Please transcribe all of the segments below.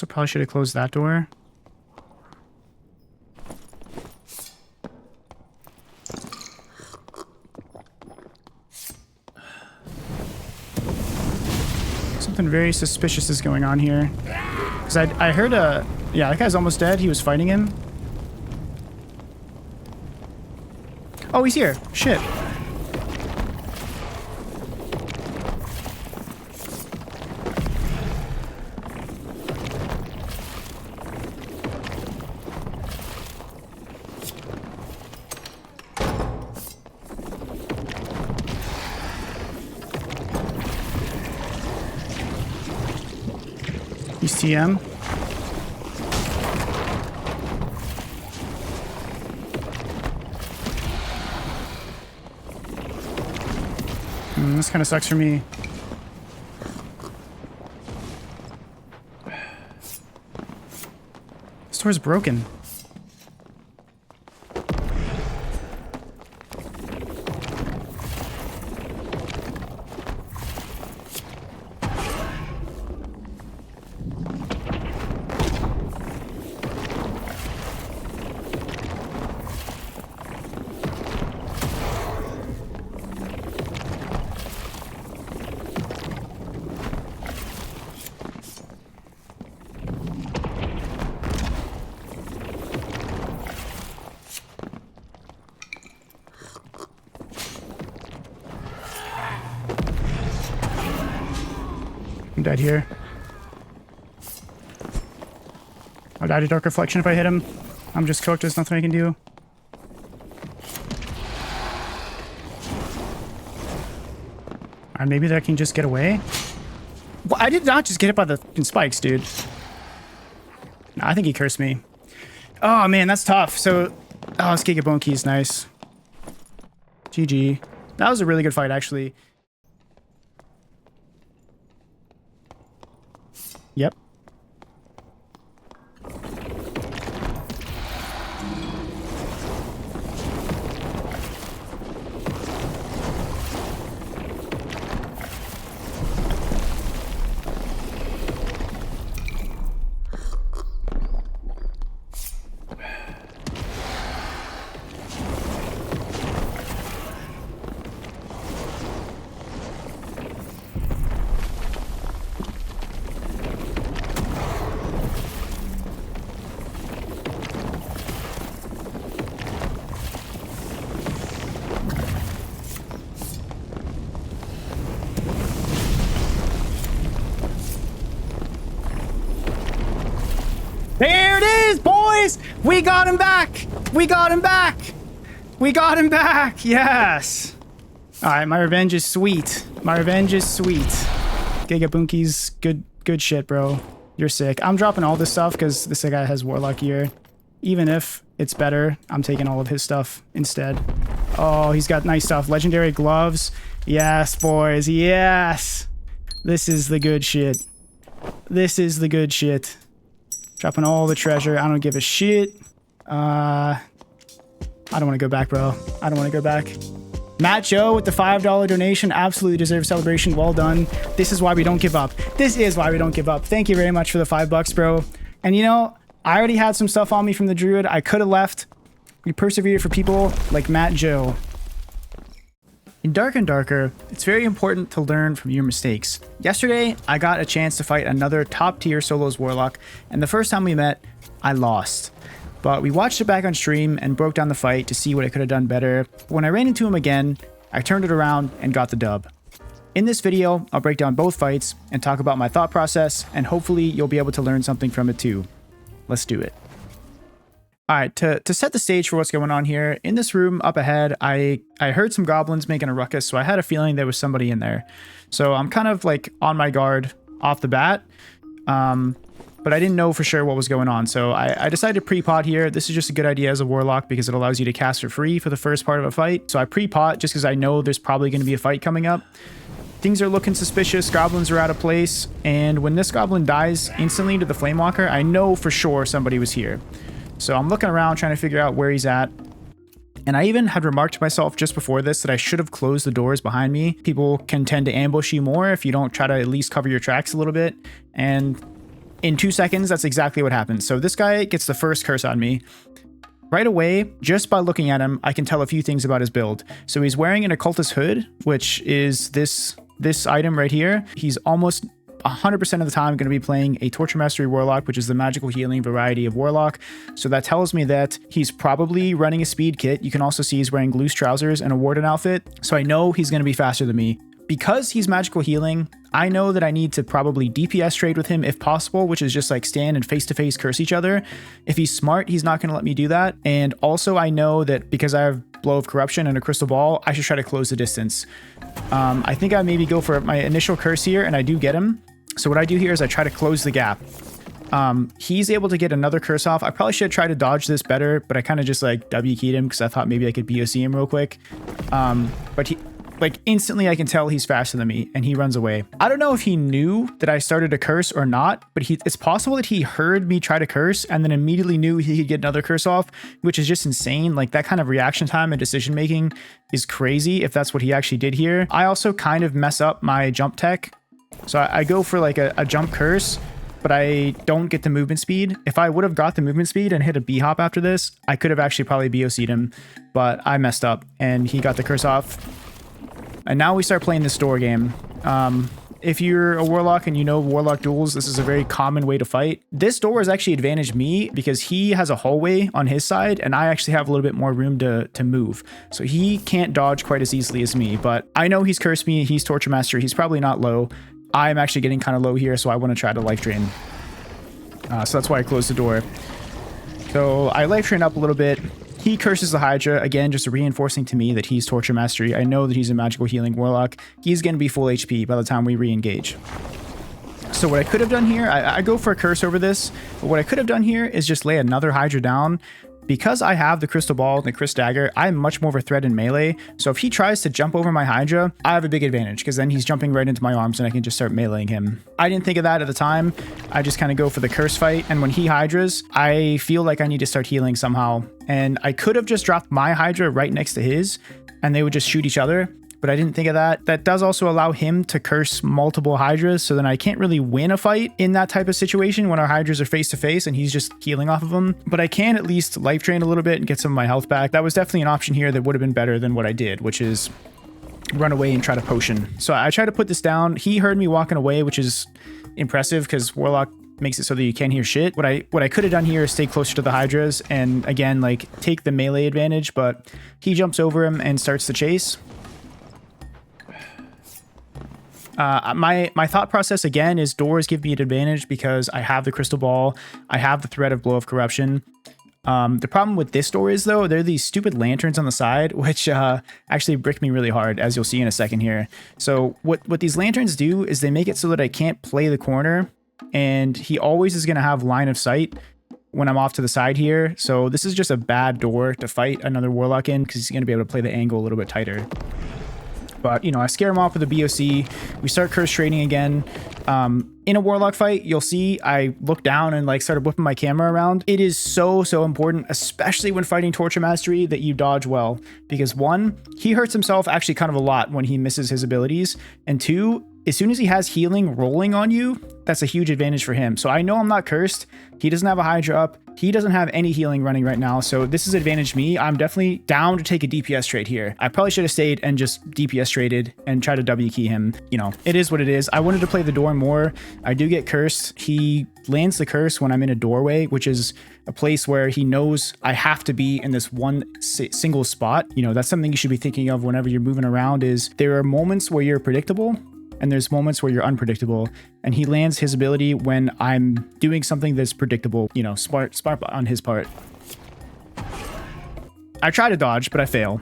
Also probably should have closed that door. Something very suspicious is going on here. Because I heard a... Yeah, that guy's almost dead. He was fighting him. Oh, he's here. Shit. He's TM. This kind of sucks for me. This door's broken. I'm dead here. I'll die to Dark Reflection if I hit him. I'm just cooked. There's nothing I can do. Alright, maybe that can just get away. Well, I did not just get hit by the spikes, dude. No, I think he cursed me. Oh, man, that's tough. So, oh, this Gigabonki is nice. GG. That was a really good fight, actually. Yep. There it is, boys! We got him back! We got him back! We got him back! Yes! Alright, my revenge is sweet. My revenge is sweet. Gigabunki's good shit, bro. You're sick. I'm dropping all this stuff because this guy has Warlock gear. Even if it's better, I'm taking all of his stuff instead. Oh, he's got nice stuff. Legendary gloves. Yes, boys. Yes! This is the good shit. This is the good shit. Dropping all the treasure. I don't give a shit. I don't want to go back, bro. I don't want to go back. Matt Joe with the $5 donation. Absolutely deserves celebration. Well done. This is why we don't give up. This is why we don't give up. Thank you very much for the $5, bro. And you know, I already had some stuff on me from the Druid. I could have left. We persevered for people like Matt Joe. In Dark and Darker, it's very important to learn from your mistakes. Yesterday, I got a chance to fight another top tier solos Warlock, and the first time we met, I lost. But we watched it back on stream and broke down the fight to see what I could have done better. When I ran into him again, I turned it around and got the dub. In this video, I'll break down both fights and talk about my thought process, and hopefully you'll be able to learn something from it too. Let's do it. Alright, to set the stage for what's going on here, in this room up ahead, I heard some goblins making a ruckus, so I had a feeling there was somebody in there. So I'm kind of like on my guard off the bat, but I didn't know for sure what was going on. So I decided to pre-pot here. This is just a good idea as a Warlock because it allows you to cast for free for the first part of a fight. So I pre-pot just because I know there's probably going to be a fight coming up. Things are looking suspicious, goblins are out of place, and when this goblin dies instantly to the Flamewalker, I know for sure somebody was here. So I'm looking around trying to figure out where he's at. And I even had remarked to myself just before this that I should have closed the doors behind me. People can tend to ambush you more if you don't try to at least cover your tracks a little bit. And In 2 seconds, that's exactly what happens. So this guy gets the first curse on me. Right away, just by looking at him, I can tell a few things about his build. So he's wearing an occultist hood, which is this item right here. He's almost 100% of the time going to be playing a Torture Mastery Warlock, which is the magical healing variety of Warlock. So that tells me that he's probably running a speed kit. You can also see he's wearing loose trousers and a warden outfit. So I know he's going to be faster than me. Because he's magical healing, I know that I need to probably DPS trade with him if possible, which is just like stand and face-to-face curse each other. If he's smart, he's not going to let me do that. And also I know that because I have Blow of Corruption and a Crystal Ball, I should try to close the distance. I think I maybe go for my initial curse here, and I do get him. So what I do here is I try to close the gap. He's able to get another curse off. I probably should try to dodge this better, but I kind of just like W keyed him because I thought maybe I could BOC him real quick. But he... Like, instantly I can tell he's faster than me, and he runs away. I don't know if he knew that I started to curse or not, but it's possible that he heard me try to curse and then immediately knew he could get another curse off, which is just insane. Like, that kind of reaction time and decision making is crazy if that's what he actually did here. I also kind of mess up my jump tech. So I go for like a jump curse, but I don't get the movement speed. If I would have got the movement speed and hit a B-hop after this, I could have actually probably BOC'd him, but I messed up and he got the curse off. And now we start playing this door game. If you're a Warlock and you know Warlock duels, this is a very common way to fight. This door has actually advantaged me because he has a hallway on his side and I actually have a little bit more room to move. So he can't dodge quite as easily as me, but I know he's cursed me. He's Torture Master. He's probably not low. I'm actually getting kind of low here, so I want to try to life drain. So that's why I closed the door. So I life drain up a little bit. He curses the Hydra, again, just reinforcing to me that he's Torture Mastery. I know that he's a magical healing Warlock. He's going to be full HP by the time we re-engage. So what I could have done here, I go for a curse over this, but what I could have done here is just lay another Hydra down. Because I have the Crystal Ball and the Crystal Dagger, I'm much more of a threat in melee. So if he tries to jump over my Hydra, I have a big advantage because then he's jumping right into my arms and I can just start meleeing him. I didn't think of that at the time. I just kind of go for the curse fight. And when he Hydras, I feel like I need to start healing somehow. And I could have just dropped my Hydra right next to his and they would just shoot each other. But I didn't think of that. That does also allow him to curse multiple Hydras, so then I can't really win a fight in that type of situation when our Hydras are face to face and he's just healing off of them. But I can at least life drain a little bit and get some of my health back. That was definitely an option here that would have been better than what I did, which is run away and try to potion. So I try to put this down. He heard me walking away, which is impressive because Warlock makes it so that you can't hear shit. What I could have done here is stay closer to the Hydras and again, like take the melee advantage, but he jumps over him and starts the chase. My thought process again is doors give me an advantage because I have the Crystal Ball, I have the threat of Blow of Corruption. The problem with this door is though, there are these stupid lanterns on the side, which actually brick me really hard, as you'll see in a second here. So what these lanterns do is they make it so that I can't play the corner, and he always is going to have line of sight when I'm off to the side here. So this is just a bad door to fight another Warlock in because he's going to be able to play the angle a little bit tighter. But, you know, I scare him off with a BOC. We start curse trading again. In a Warlock fight, you'll see I look down and like started whipping my camera around. It is so important, especially when fighting Torture Mastery, that you dodge well. Because one, he hurts himself actually kind of a lot when he misses his abilities. And two, as soon as he has healing rolling on you, that's a huge advantage for him. So I know I'm not cursed. He doesn't have a Hydra up. He doesn't have any healing running right now. So this has advantaged me. I'm definitely down to take a DPS trade here. I probably should have stayed and just DPS traded and try to W key him. You know, it is what it is. I wanted to play the door more. I do get cursed. He lands the curse when I'm in a doorway, which is a place where he knows I have to be in this one single spot. You know, that's something you should be thinking of whenever you're moving around is there are moments where you're predictable and there's moments where you're unpredictable, and he lands his ability when I'm doing something that's predictable, you know, smart on his part. I try to dodge, but I fail.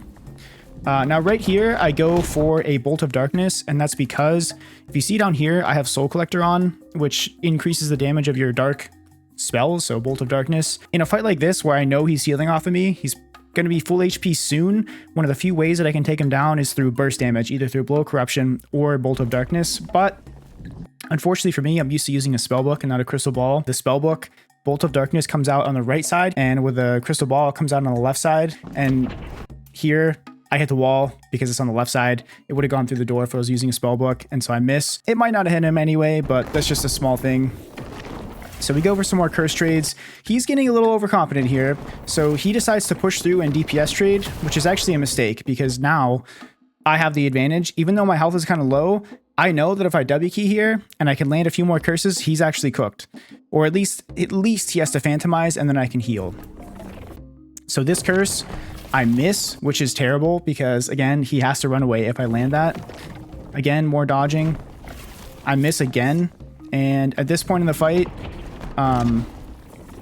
Now right here, I go for a Bolt of Darkness, and that's because if you see down here, I have Soul Collector on, which increases the damage of your dark spells, so Bolt of Darkness. In a fight like this, where I know he's healing off of me, he's going to be full HP soon. One of the few ways that I can take him down is through burst damage, either through Blow of Corruption or Bolt of Darkness. But unfortunately for me, I'm used to using a spellbook and not a crystal ball. The spellbook, Bolt of Darkness, comes out on the right side, and with a crystal ball, it comes out on the left side. And here, I hit the wall because it's on the left side. It would have gone through the door if I was using a spellbook, and so I miss. It might not have hit him anyway, but that's just a small thing. So we go for some more curse trades. He's getting a little overconfident here. So he decides to push through and DPS trade, which is actually a mistake because now I have the advantage. Even though my health is kind of low, I know that if I W key here and I can land a few more curses, he's actually cooked. Or at least he has to phantomize and then I can heal. So this curse, I miss, which is terrible because, again, he has to run away if I land that. Again, more dodging. I miss again. And at this point in the fight,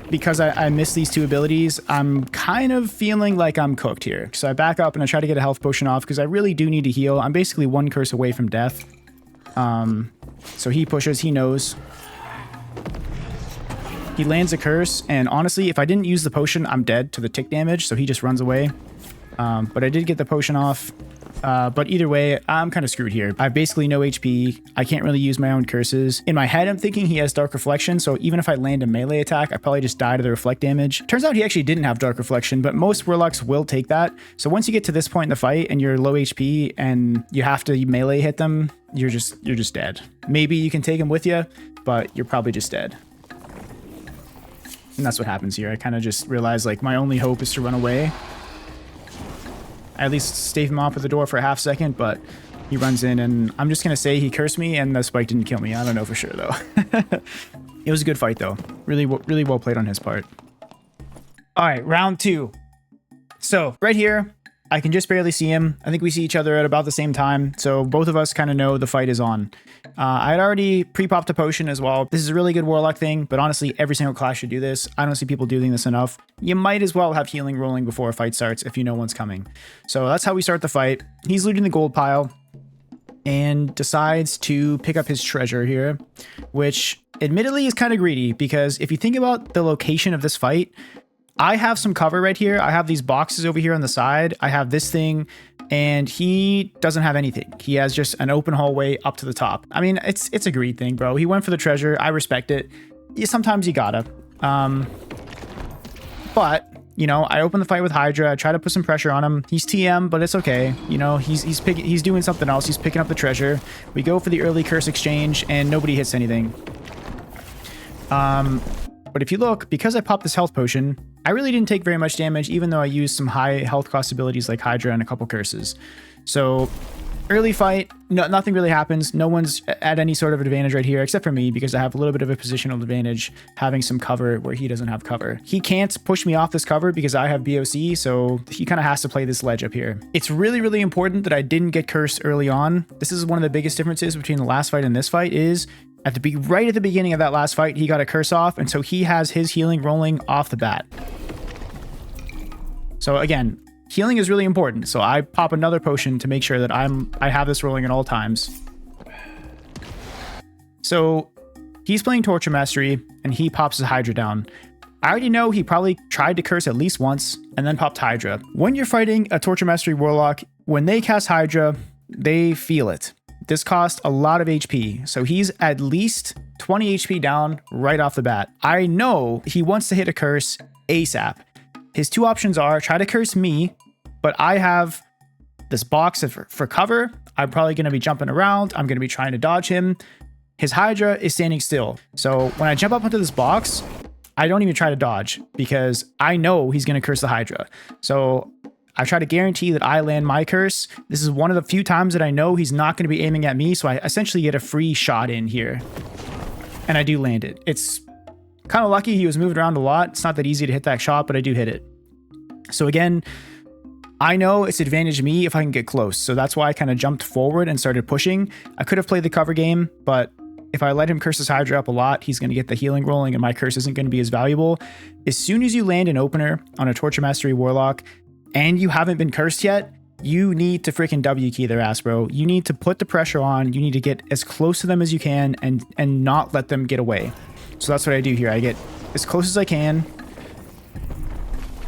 because I missed these two abilities, I'm kind of feeling like I'm cooked here. So I back up and I try to get a health potion off because I really do need to heal. I'm basically one curse away from death. So he pushes, he knows. He lands a curse, and honestly, if I didn't use the potion, I'm dead to the tick damage, so he just runs away. But I did get the potion off. But either way, I'm kind of screwed here. I have basically no HP. I can't really use my own curses. In my head, I'm thinking he has Dark Reflection, so even if I land a melee attack, I probably just die to the reflect damage. Turns out he actually didn't have Dark Reflection, but most Warlocks will take that. So once you get to this point in the fight and you're low HP and you have to melee hit them, you're just dead. Maybe you can take them with you, but you're probably just dead. And that's what happens here. I kind of just realized like my only hope is to run away. I at least stave him off at the door for a half second, but he runs in and I'm just going to say he cursed me and the spike didn't kill me. I don't know for sure though. It was a good fight though. Really well played on his part. All right, round 2. So right here, I can just barely see him. I think we see each other at about the same time. So both of us kind of know the fight is on. I had already pre-popped a potion as well. This is a really good Warlock thing, but honestly, every single class should do this. I don't see people doing this enough. You might as well have healing rolling before a fight starts if you know one's coming. So that's how we start the fight. He's looting the gold pile and decides to pick up his treasure here, which admittedly is kind of greedy because if you think about the location of this fight, I have some cover right here. I have these boxes over here on the side. I have this thing, and he doesn't have anything. He has just an open hallway up to the top. I mean, it's a greed thing, bro. He went for the treasure. I respect it. Sometimes you gotta. But, you know, I open the fight with Hydra. I try to put some pressure on him. He's TM, but it's okay. You know, he's doing something else. He's picking up the treasure. We go for the early curse exchange, and nobody hits anything. But if you look, because I popped this health potion, I really didn't take very much damage, even though I used some high health cost abilities like Hydra and a couple curses. So early fight, nothing really happens. No one's at any sort of advantage right here, except for me, because I have a little bit of a positional advantage having some cover where he doesn't have cover. He can't push me off this cover because I have BOC, so he kind of has to play this ledge up here. It's really, really important that I didn't get cursed early on. This is one of the biggest differences between the last fight and this fight is right at the beginning of that last fight, he got a curse off, and so he has his healing rolling off the bat. So again, healing is really important. So I pop another potion to make sure that I have this rolling at all times. So he's playing Torture Mastery, and he pops his Hydra down. I already know he probably tried to curse at least once, and then popped Hydra. When you're fighting a Torture Mastery Warlock, when they cast Hydra, they feel it. This cost a lot of HP, so he's at least 20 HP down right off the bat. I know he wants to hit a curse ASAP. His two options are try to curse me, but I have this box for cover. I'm probably going to be jumping around. I'm going to be trying to dodge him. His Hydra is standing still. So when I jump up into this box, I don't even try to dodge because I know he's going to curse the Hydra. So I try to guarantee that I land my curse. This is one of the few times that I know he's not going to be aiming at me, so I essentially get a free shot in here. And I do land it. It's kind of lucky he was moved around a lot. It's not that easy to hit that shot, but I do hit it. So again, I know it's advantage to me if I can get close. So that's why I kind of jumped forward and started pushing. I could have played the cover game, but if I let him curse his Hydra up a lot, he's going to get the healing rolling and my curse isn't going to be as valuable. As soon as you land an opener on a Torture Mastery Warlock, and you haven't been cursed yet, you need to freaking W key their ass, bro. You need to put the pressure on. You need to get as close to them as you can and not let them get away. So that's what I do here. I get as close as I can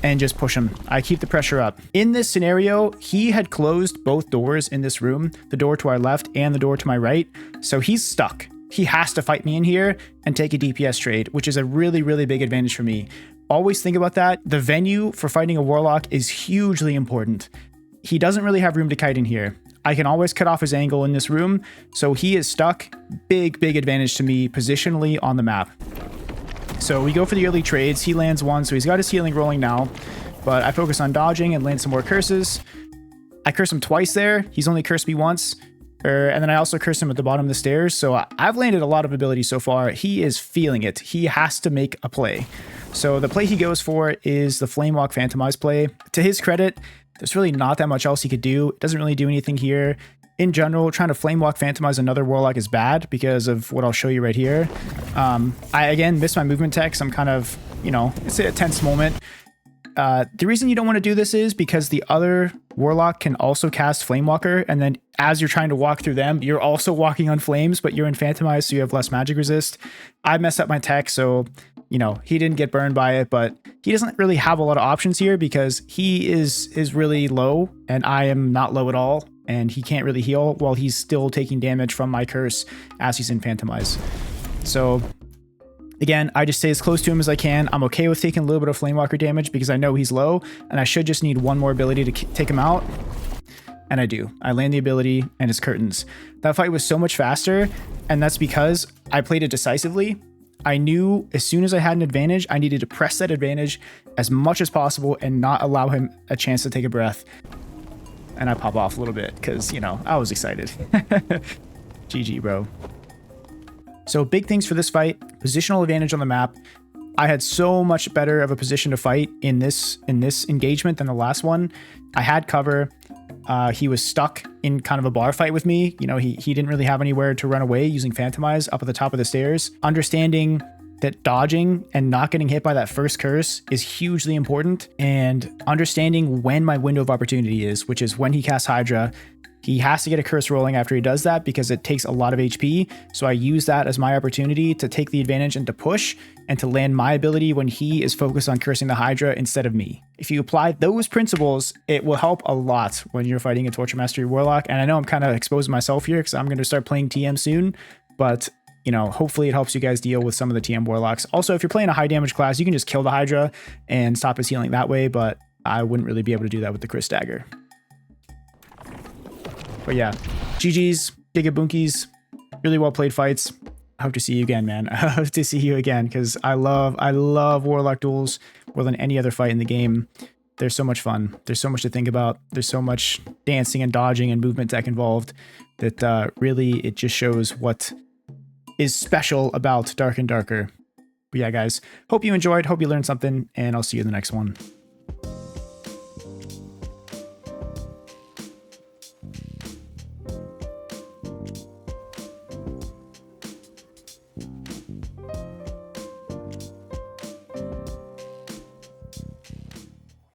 and just push him. I keep the pressure up. In this scenario, he had closed both doors in this room, the door to our left and the door to my right. So he's stuck. He has to fight me in here and take a DPS trade, which is a really, really big advantage for me. Always think about that. The venue for fighting a Warlock is hugely important. He doesn't really have room to kite in here. I can always cut off his angle in this room, so he is stuck. Big, big advantage to me positionally on the map. So we go for the early trades. He lands one, so he's got his healing rolling now. But I focus on dodging and land some more curses. I curse him twice there. He's only cursed me once. And then I also curse him at the bottom of the stairs. So I've landed a lot of ability so far. He is feeling it. He has to make a play. So the play he goes for is the Flamewalk Phantomize play. To his credit, there's really not that much else he could do. It doesn't really do anything here. In general, trying to Flamewalk Phantomize another Warlock is bad because of what I'll show you right here. I, again, missed my movement tech, so I'm kind of, you know, it's a tense moment. The reason you don't want to do this is because the other Warlock can also cast Flamewalker, and then as you're trying to walk through them, you're also walking on flames, but you're in Phantomize, so you have less magic resist. I messed up my tech, so, you know, he didn't get burned by it, but he doesn't really have a lot of options here because he is really low, and I am not low at all, and he can't really heal while he's still taking damage from my curse as he's in Phantomize. So again, I just stay as close to him as I can. I'm okay with taking a little bit of Flamewalker damage because I know he's low, and I should just need one more ability to take him out. And I do. I land the ability, and it's curtains. That fight was so much faster, and that's because I played it decisively. I knew as soon as I had an advantage, I needed to press that advantage as much as possible and not allow him a chance to take a breath. And I pop off a little bit because, you know, I was excited. GG, bro. So big things for this fight, positional advantage on the map. I had so much better of a position to fight in this engagement than the last one. I had cover. He was stuck in kind of a bar fight with me. You know, he didn't really have anywhere to run away using Phantomize up at the top of the stairs. Understanding that dodging and not getting hit by that first curse is hugely important, and understanding when my window of opportunity is, which is when he casts Hydra. He has to get a curse rolling after he does that because it takes a lot of HP. So I use that as my opportunity to take the advantage and to push and to land my ability when he is focused on cursing the Hydra instead of me. If you apply those principles, it will help a lot when you're fighting a Torture Mastery Warlock. And I know I'm kind of exposing myself here because I'm going to start playing TM soon, but you know, hopefully it helps you guys deal with some of the TM Warlocks. Also, if you're playing a high damage class, you can just kill the Hydra and stop his healing that way, but I wouldn't really be able to do that with the Chris Dagger. But yeah, GG's, Giga Bunkies, really well played fights. I hope to see you again, man. I hope to see you again because I love Warlock duels more than any other fight in the game. They're so much fun. There's so much to think about. There's so much dancing and dodging and movement tech involved that really it just shows what is special about Dark and Darker. But yeah, guys, hope you enjoyed. Hope you learned something, and I'll see you in the next one.